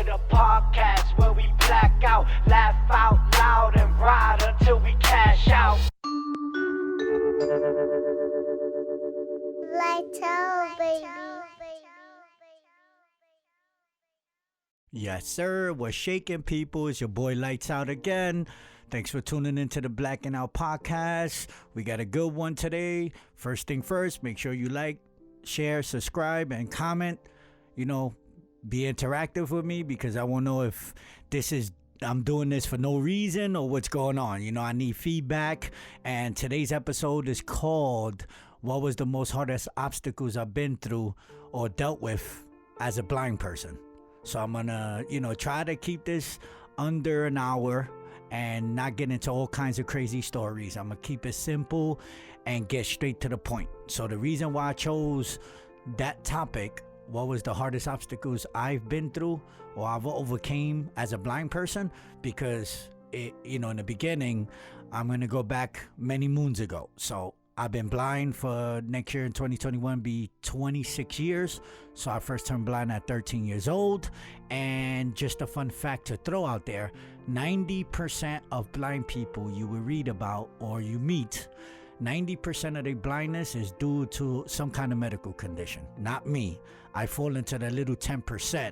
to the podcast where we black out, laugh out loud, and ride until we cash out. Lights out, baby. Yes, sir. We're shaking, people. It's your boy Lights Out again. Thanks for tuning into the Blacking Out podcast. We got a good one today. First thing first, make sure you like, share, subscribe, and comment. You know, be interactive with me because I want to know if I'm doing this for no reason or what's going on. You know, I need feedback. And today's episode is called What Was the Most Hardest Obstacles I've Been Through or Dealt With as a Blind Person? So I'm going to, try to keep this under an hour and not get into all kinds of crazy stories. I'm going to keep it simple and get straight to the point. So the reason why I chose that topic, what was the hardest obstacles I've been through or I've overcame as a blind person, because, in the beginning, I'm going to go back many moons ago. So I've been blind for next year in 2021 be 26 years. So I first turned blind at 13 years old. And just a fun fact to throw out there, 90% of blind people you will read about or you meet, 90% of their blindness is due to some kind of medical condition. Not me. I fall into the little 10%.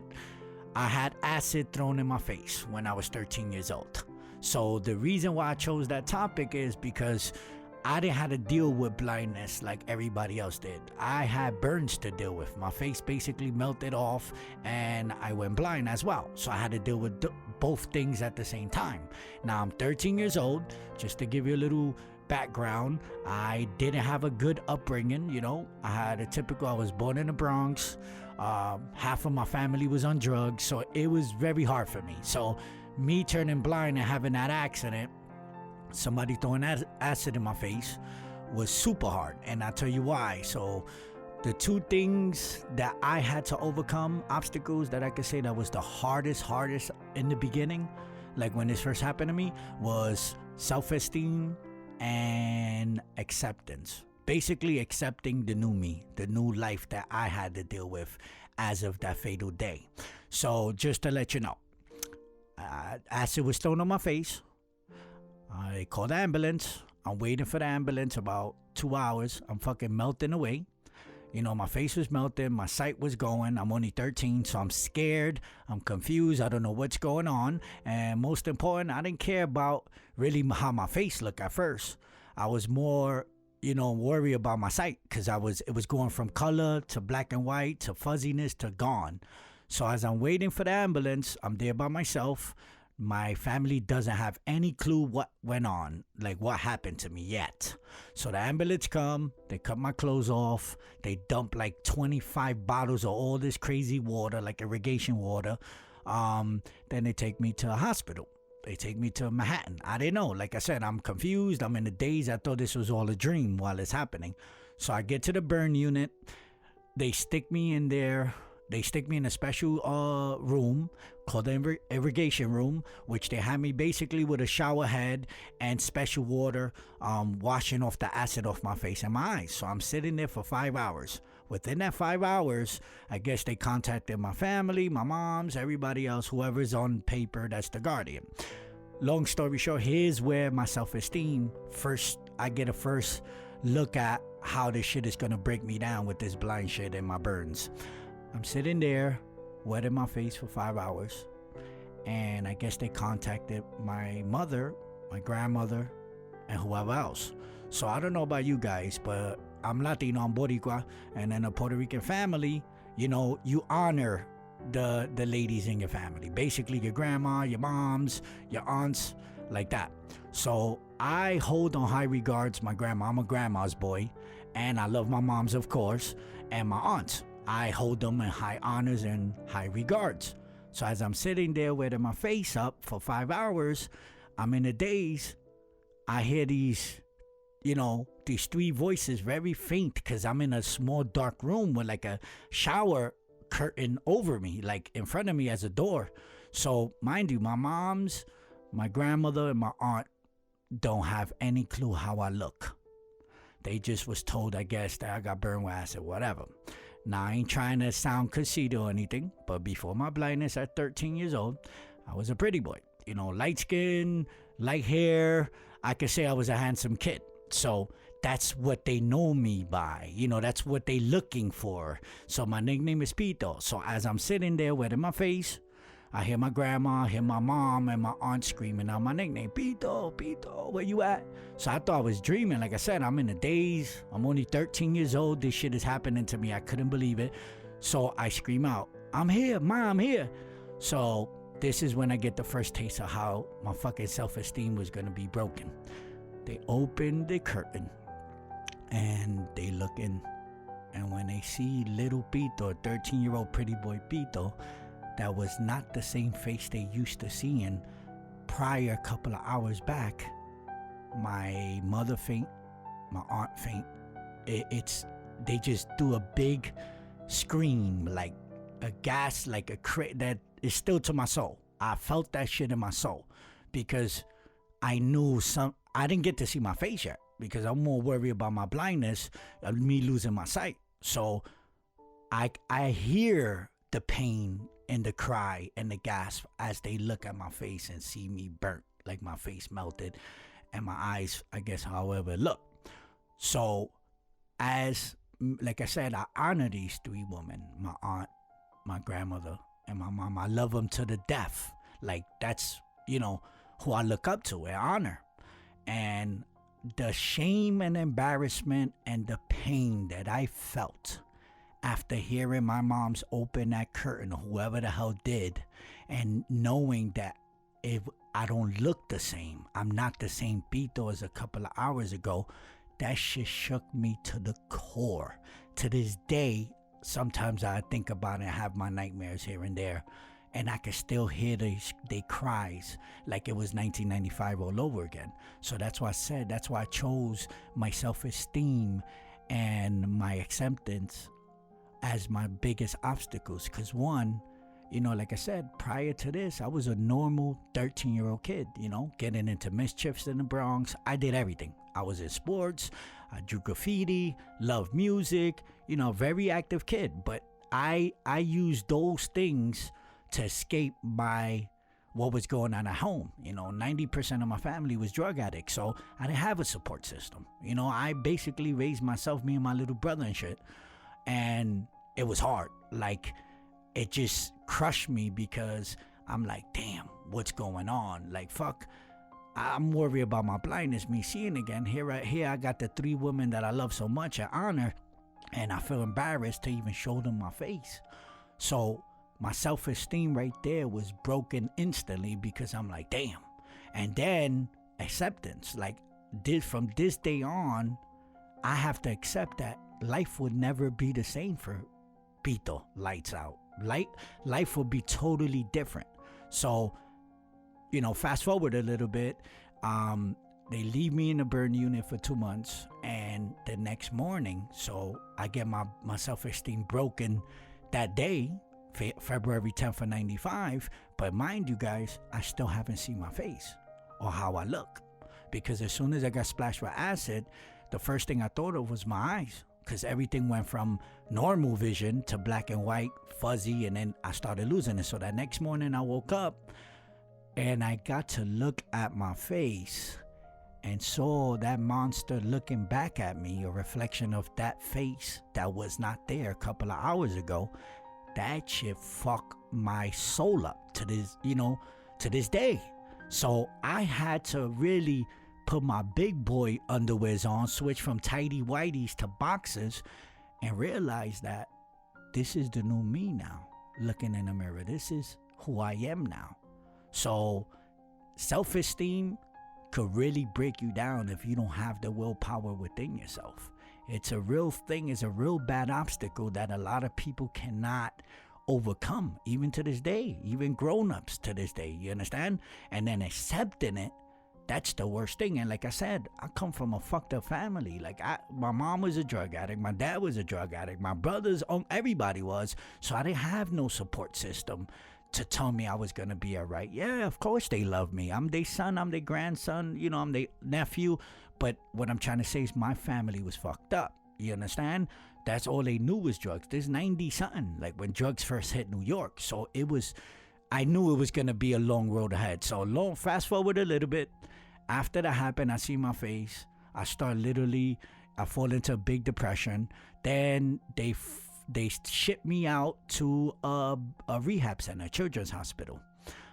I had acid thrown in my face when I was 13 years old. So the reason why I chose that topic is because I didn't have to deal with blindness like everybody else did. I had burns to deal with. My face basically melted off and I went blind as well. So I had to deal with both things at the same time. Now I'm 13 years old. Just to give you a little background, I didn't have a good upbringing. I was born in the Bronx. Half of my family was on drugs. So it was very hard for me. So me turning blind and having that accident, somebody throwing acid in my face, was super hard, and I'll tell you why. So the two things that I had to overcome, obstacles that I could say that was the hardest in the beginning, like when this first happened to me, was self-esteem and acceptance. Basically accepting the new me, the new life that I had to deal with as of that fatal day. So just to let you know, acid was thrown on my face. I called the ambulance. I'm waiting for the ambulance about 2 hours. I'm fucking melting away. My face was melting. My sight was going. I'm only 13, so I'm scared. I'm confused. I don't know what's going on. And most important, I didn't care about really how my face looked at first. I was more, worried about my sight because it was going from color to black and white to fuzziness to gone. So as I'm waiting for the ambulance, I'm there by myself. My family doesn't have any clue what went on, like what happened to me yet. So the ambulance come, they cut my clothes off, they dump like 25 bottles of all this crazy water, like irrigation water. Then they take me to a hospital. They take me to Manhattan. I didn't know. Like I said, I'm confused. I'm in the daze. I thought this was all a dream while it's happening. So I get to the burn unit. They stick me in there. They stick me in a special room called the irrigation room, which they had me basically with a shower head and special water washing off the acid off my face and my eyes. So I'm sitting there for 5 hours. Within that 5 hours, I guess they contacted my family, my moms, everybody else, whoever's on paper that's the guardian. Long story short, here's where my self-esteem I get a first look at how this shit is going to break me down with this blind shit and my burns. I'm sitting there, wetting my face for 5 hours, and I guess they contacted my mother, my grandmother, and whoever else. So I don't know about you guys, but I'm Latino, I'm Boricua, and in a Puerto Rican family, you honor the ladies in your family. Basically, your grandma, your moms, your aunts, like that. So I hold on high regards my grandma. I'm a grandma's boy, and I love my moms, of course, and my aunts. I hold them in high honors and high regards. So as I'm sitting there wetting my face up for 5 hours, I'm in a daze. I hear these three voices, very faint, because I'm in a small dark room with like a shower curtain over me, like in front of me as a door. So mind you, my moms, my grandmother, and my aunt don't have any clue how I look. They just was told, I guess, that I got burned with acid, whatever. Now, I ain't trying to sound conceited or anything, but before my blindness at 13 years old, I was a pretty boy. You know, light skin, light hair. I could say I was a handsome kid. So that's what they know me by. You know, that's what they looking for. So my nickname is Pito. So as I'm sitting there wetting my face, I hear my grandma, I hear my mom and my aunt screaming out my nickname, Pito, Pito, where you at? So I thought I was dreaming. Like I said, I'm in a daze. I'm only 13 years old. This shit is happening to me. I couldn't believe it. So I scream out, I'm here, Ma, I'm here. So this is when I get the first taste of how my fucking self-esteem was going to be broken. They open the curtain and they look in. And when they see little Pito, 13-year-old pretty boy Pito, that was not the same face they used to seeing prior a couple of hours back. My mother faint, my aunt faint. They just do a big scream, like a gas, like a that is still to my soul. I felt that shit in my soul because I knew I didn't get to see my face yet because I'm more worried about my blindness, of me losing my sight. So I hear the pain and the cry and the gasp as they look at my face and see me burnt, like my face melted and my eyes, I guess, however, look. So like I said, I honor these three women, my aunt, my grandmother, and my mom. I love them to the death. Like, that's, you know, who I look up to and honor. And the shame and embarrassment and the pain that I felt after hearing my mom's open that curtain, whoever the hell did, and knowing that if I don't look the same, I'm not the same Pito as a couple of hours ago, that shit shook me to the core. To this day, sometimes I think about it and have my nightmares here and there, and I can still hear they cries like it was 1995 all over again. So that's why I chose my self-esteem and my acceptance as my biggest obstacles. Because one, you know, like I said, prior to this, I was a normal 13-year-old kid, you know, getting into mischiefs in the Bronx. I did everything. I was in sports, I drew graffiti, loved music, you know, very active kid. But I used those things to escape what was going on at home. You know, 90% of my family was drug addicts, so I didn't have a support system. You know, I basically raised myself, me and my little brother and shit. And it was hard. Like, it just crushed me because I'm like, damn, what's going on? Like, fuck, I'm worried about my blindness, me seeing again. Here I got the three women that I love so much, I honor, and I feel embarrassed to even show them my face. So my self-esteem right there was broken instantly because I'm like, damn. And then acceptance, like, from this day on, I have to accept that life would never be the same for Pito. Lights out. Life would be totally different. So, you know, fast forward a little bit. They leave me in the burn unit for 2 months, and the next morning, so I get my self-esteem broken that day, February 10th of 95. But mind you guys, I still haven't seen my face or how I look, because as soon as I got splashed with acid, the first thing I thought of was my eyes, because everything went from normal vision to black and white, fuzzy, and then I started losing it. So that next morning I woke up and I got to look at my face and saw that monster looking back at me, a reflection of that face that was not there a couple of hours ago. That shit fucked my soul up to this, you know, to this day. So I had to really put my big boy underwears on, switch from tighty whities to boxers, and realize that this is the new me now, looking in the mirror. This is who I am now. So self-esteem could really break you down if you don't have the willpower within yourself. It's a real thing. It's a real bad obstacle that a lot of people cannot overcome, even to this day, even grown-ups to this day, you understand? And then accepting it, that's the worst thing. And like I said, I come from a fucked up family. Like, my mom was a drug addict, my dad was a drug addict, my brothers, everybody was. So I didn't have no support system to tell me I was gonna be all right. Yeah, of course they love me. I'm their son, I'm their grandson, you know, I'm their nephew. But what I'm trying to say is my family was fucked up. You understand? That's all they knew was drugs. There's 90 something, like when drugs first hit New York. So I knew it was going to be a long road ahead. So fast forward a little bit. After that happened, I see my face. I fall into a big depression. Then they shipped me out to a rehab center, a children's hospital.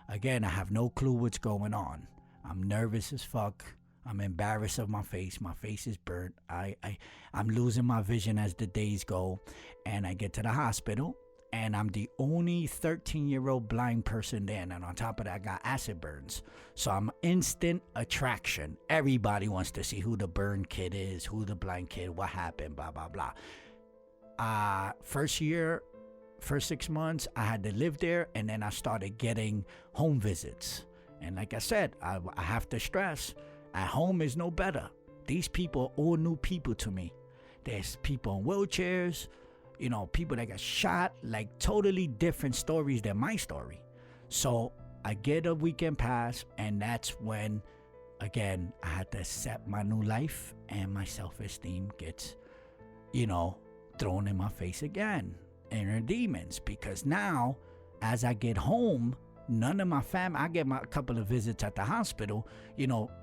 Again, I have no clue what's going on. I'm nervous as fuck. I'm embarrassed of my face. My face is burnt. I'm losing my vision as the days go. And I get to the hospital, and I'm the only 13-year-old blind person there. And on top of that, I got acid burns. So I'm instant attraction. Everybody wants to see who the burn kid is, who the blind kid, what happened, blah, blah, blah. First 6 months, I had to live there, and then I started getting home visits. And like I said, I have to stress, at home is no better. These people are all new people to me. There's people in wheelchairs, people that got shot, like totally different stories than my story. So I get a weekend pass, and that's when, again, I had to accept my new life, and my self-esteem gets, thrown in my face again. Inner demons, because now, as I get home, none of my family, I get a couple of visits at the hospital,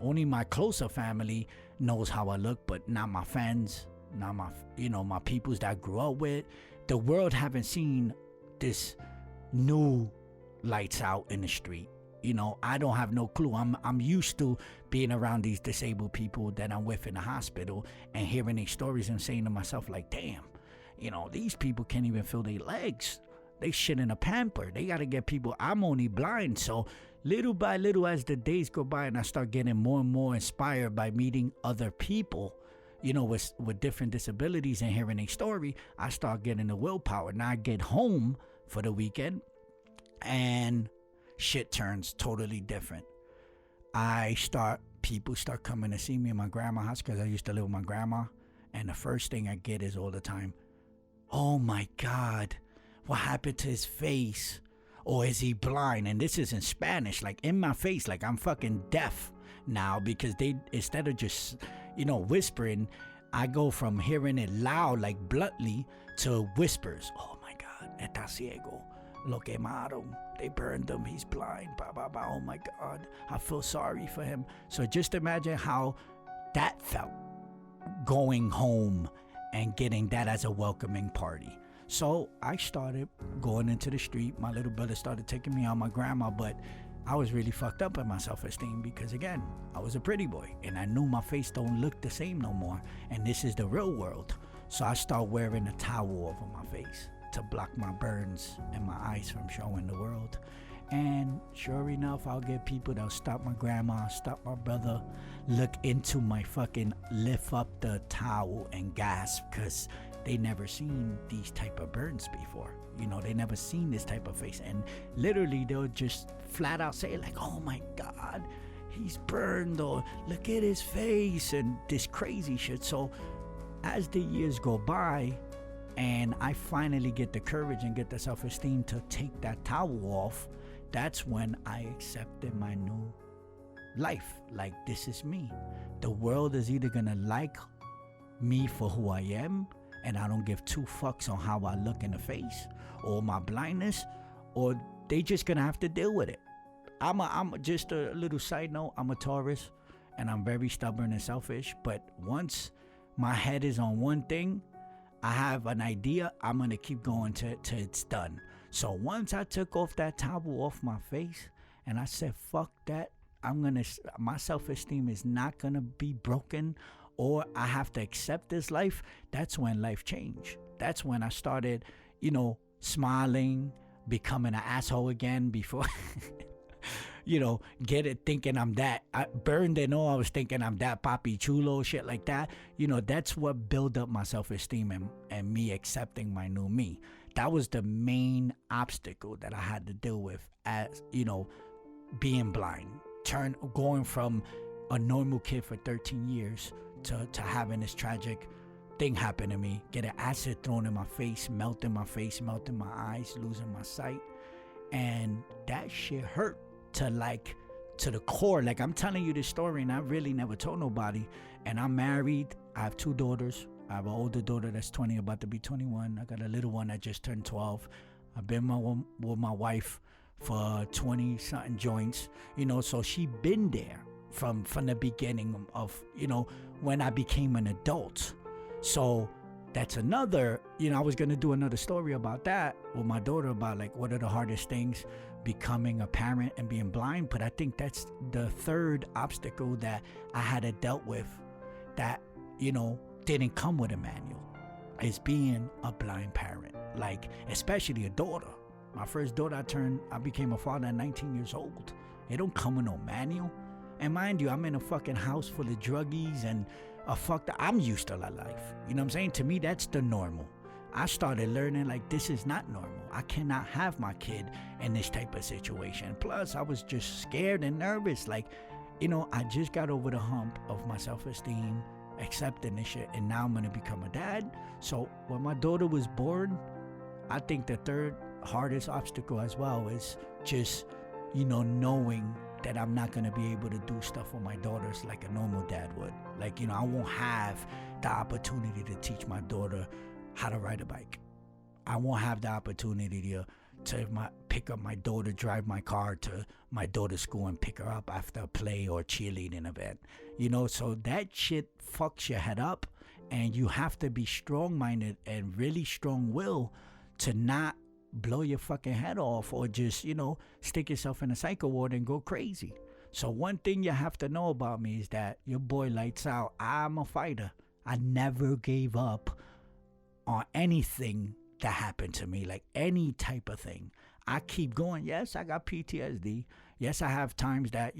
only my closer family knows how I look, but not my friends, not my peoples that I grew up with. The world haven't seen this new lights out in the street. I don't have no clue. I'm used to being around these disabled people that I'm with in the hospital and hearing these stories and saying to myself, like, damn, these people can't even feel their legs. They shit in a pamper. They got to get people. I'm only blind. So little by little, as the days go by and I start getting more and more inspired by meeting other people, with different disabilities and hearing a story, I start getting the willpower. Now I get home for the weekend and shit turns totally different. People start coming to see me in my grandma's house, because I used to live with my grandma. And the first thing I get is all the time, oh my God, what happened to his face? Or is he blind? And this is in Spanish, like in my face, like I'm fucking deaf now, because they, instead of just, whispering, I go from hearing it loud, like bluntly, to whispers. Oh my God, está ciego. Lo quemaron. They burned him. He's blind. Blah, blah, blah. Oh my God. I feel sorry for him. So just imagine how that felt, going home and getting that as a welcoming party. So I started going into the street. My little brother started taking me out, my grandma, but I was really fucked up in my self-esteem, because again, I was a pretty boy and I knew my face don't look the same no more, and this is the real world. So I start wearing a towel over my face to block my burns and my eyes from showing the world. And sure enough, I'll get people that'll stop my grandma, stop my brother, look into my fucking, lift up the towel and gasp, because they never seen these type of burns before. They never seen this type of face. And literally they'll just flat out say like, oh my God, he's burned, or look at his face, and this crazy shit. So as the years go by, and I finally get the courage and get the self-esteem to take that towel off, that's when I accepted my new life. Like, this is me. The world is either gonna like me for who I am, and I don't give two fucks on how I look in the face or my blindness, or they just gonna have to deal with it. I'm just a little side note, I'm a Taurus, and I'm very stubborn and selfish, but once my head is on one thing, I have an idea, I'm gonna keep going till it's done. So once I took off that towel off my face and I said, fuck that, my self-esteem is not gonna be broken, or I have to accept this life, that's when life changed. That's when I started, smiling, becoming an asshole again before, get it, thinking I'm that. I burned and all, I was thinking I'm that papi chulo, shit like that. That's what built up my self-esteem and me accepting my new me. That was the main obstacle that I had to deal with as, being blind. Going from a normal kid for 13 years to having this tragic thing happen to me, getting acid thrown in my face, melting my eyes, losing my sight. And that shit hurt to the core. Like, I'm telling you this story and I really never told nobody. And I'm married, I have 2 daughters, I have an older daughter that's 20, about to be 21. I got a little one that just turned 12. I've been with my wife for 20 something joints, so she been there from the beginning of, when I became an adult. So that's another, I was going to do another story about that with my daughter, about like what are the hardest things becoming a parent and being blind. But I think that's the third obstacle that I had to dealt with that, didn't come with a manual, is being a blind parent, like especially a daughter. My first daughter, I became a father at 19 years old. It don't come with no manual. And mind you, I'm in a fucking house full of druggies and I'm used to that life. You know what I'm saying? To me, that's the normal. I started learning like this is not normal. I cannot have my kid in this type of situation. Plus, I was just scared and nervous. Like, I just got over the hump of my self-esteem, accepting this shit, and now I'm going to become a dad. So when my daughter was born, I think the third hardest obstacle as well is just, knowing that I'm not going to be able to do stuff with my daughters like a normal dad would. Like, I won't have the opportunity to teach my daughter how to ride a bike. I won't have the opportunity to pick up my daughter, drive my car to my daughter's school and pick her up after a play or cheerleading event. So that shit fucks your head up, and you have to be strong-minded and really strong-willed to not blow your fucking head off or just, stick yourself in a psycho ward and go crazy. So one thing you have to know about me is that your boy lights out. I'm a fighter. I never gave up on anything that happened to me, like any type of thing. I keep going. Yes, I got PTSD. Yes, I have times that,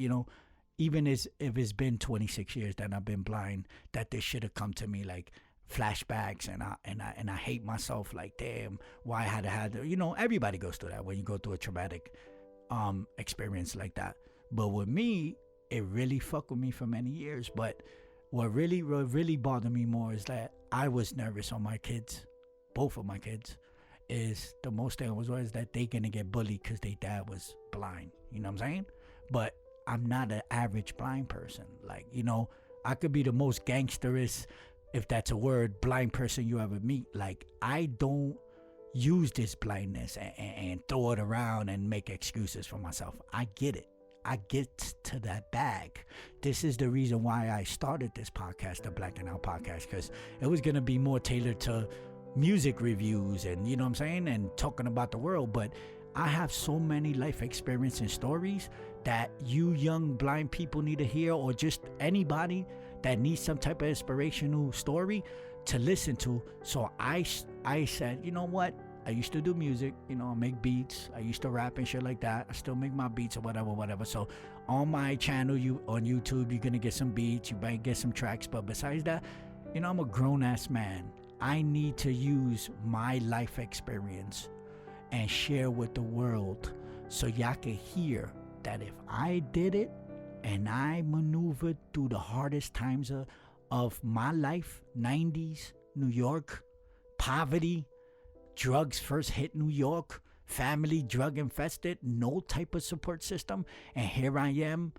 even if it's been 26 years that I've been blind, that this should have come to me like flashbacks, and I hate myself, like, damn, why I had to, everybody goes through that when you go through a traumatic experience like that. But with me, it really fucked with me for many years. But what really bothered me more is that I was nervous on my kids, both of my kids. Is the most thing was that they gonna get bullied because their dad was blind. You know what I'm saying? But I'm not an average blind person. Like, I could be the most gangsterous, if that's a word, blind person you ever meet. Like, I don't use this blindness and throw it around and make excuses for myself. I get it. I get to that bag. This is the reason why I started this podcast, the Blacking Out podcast, because it was going to be more tailored to music reviews and, you know what I'm saying, and talking about the world. But I have so many life experience and stories that you young blind people need to hear, or just anybody that needs some type of inspirational story to listen to. So I said, you know what? I used to do music, I make beats. I used to rap and shit like that. I still make my beats or whatever. So on my channel, on YouTube, you're going to get some beats. You might get some tracks. But besides that, I'm a grown-ass man. I need to use my life experience and share with the world so y'all can hear that if I did it and I maneuvered through the hardest times of my life, 90s, New York, poverty, drugs first hit New York, family drug infested, no type of support system. And here I am,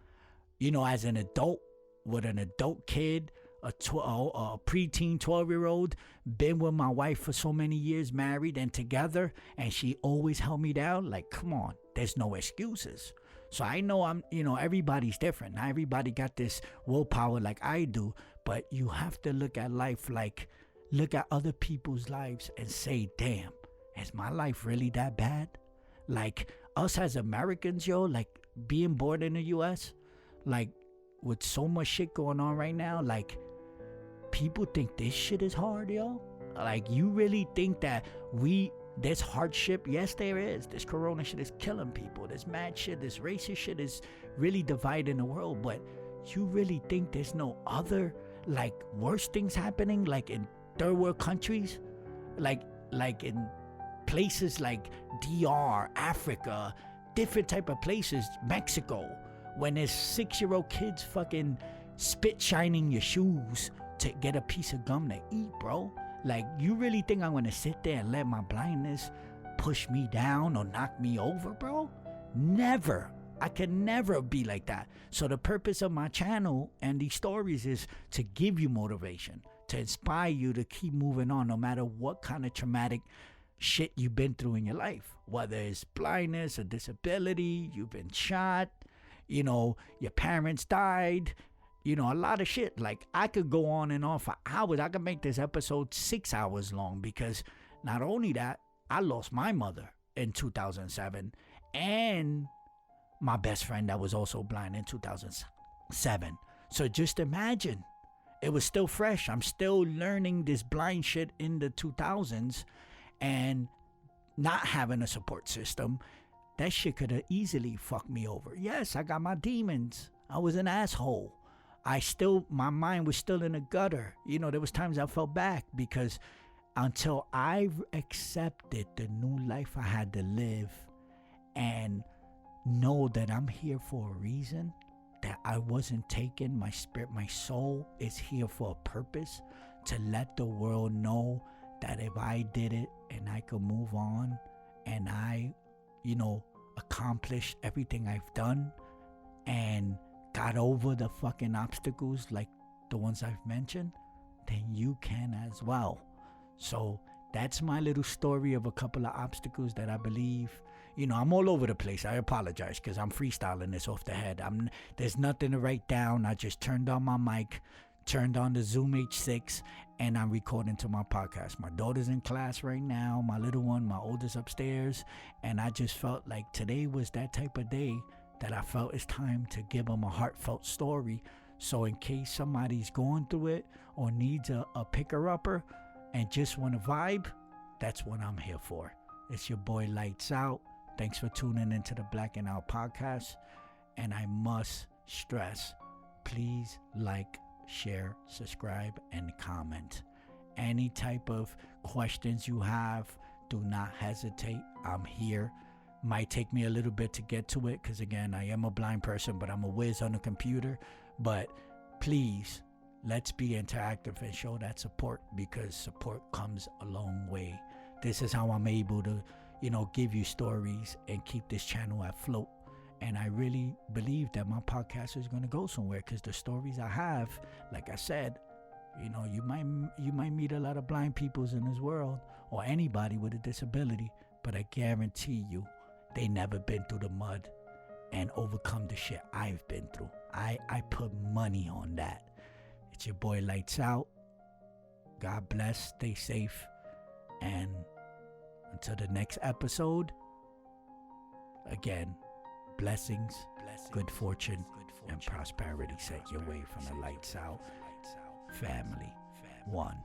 as an adult with an adult kid, a preteen 12-year-old, been with my wife for so many years, married and together, and she always held me down. Like, come on, there's no excuses. So I know everybody's different. Not everybody got this willpower like I do, but you have to look at life like, look at other people's lives and say, damn, is my life really that bad? Like, us as Americans, like, being born in the U.S., like, with so much shit going on right now, like, people think this shit is hard, yo. Like, you really think that there's hardship? Yes, there is. This corona shit is killing people. This mad shit, this racist shit is really dividing the world. But you really think there's no other, like, worse things happening, like in third world countries, like in places like DR, Africa, different type of places, Mexico, when there's 6-year-old kids fucking spit shining your shoes to get a piece of gum to eat, bro? Like, you really think I'm gonna sit there and let my blindness push me down or knock me over, bro? Never. I can never be like that. So the purpose of my channel and these stories is to give you motivation, to inspire you to keep moving on no matter what kind of traumatic shit you've been through in your life. Whether it's blindness, a disability, you've been shot, your parents died, a lot of shit. Like, I could go on and on for hours. I could make this episode 6 hours long because not only that, I lost my mother in 2007 and my best friend that was also blind in 2007. So just imagine, it was still fresh. I'm still learning this blind shit in the 2000s and not having a support system. That shit could have easily fucked me over. Yes, I got my demons. I was an asshole. My mind was still in the gutter. There was times I felt back because until I accepted the new life I had to live and know that I'm here for a reason, that I wasn't taken, my spirit, my soul is here for a purpose, to let the world know that if I did it and I could move on and I, accomplished everything I've done and got over the fucking obstacles like the ones I've mentioned, then you can as well. So that's my little story of a couple of obstacles that I believe, I'm all over the place. I apologize because I'm freestyling this off the head. There's nothing to write down. I just turned on my mic, turned on the Zoom H6, and I'm recording to my podcast. My daughter's in class right now, my little one, my oldest upstairs, and I just felt like today was that type of day that I felt it's time to give them a heartfelt story. So in case somebody's going through it or needs a picker-upper and just want to vibe, that's what I'm here for. It's your boy Lights Out. Thanks for tuning into the Blacking Out podcast. And I must stress, please like, share, subscribe, and comment. Any type of questions you have, do not hesitate. I'm here. Might take me a little bit to get to it because, again, I am a blind person, but I'm a whiz on the computer. But please, let's be interactive and show that support, because support comes a long way. This is how I'm able to, give you stories and keep this channel afloat. And I really believe that my podcast is going to go somewhere because the stories I have, like I said, you might meet a lot of blind peoples in this world or anybody with a disability, but I guarantee you they never been through the mud and overcome the shit I've been through. I put money on that. It's your boy Lights Out. God bless. Stay safe. And until the next episode, again, blessings, good fortune, and prosperity set your way from the Lights Out family. One.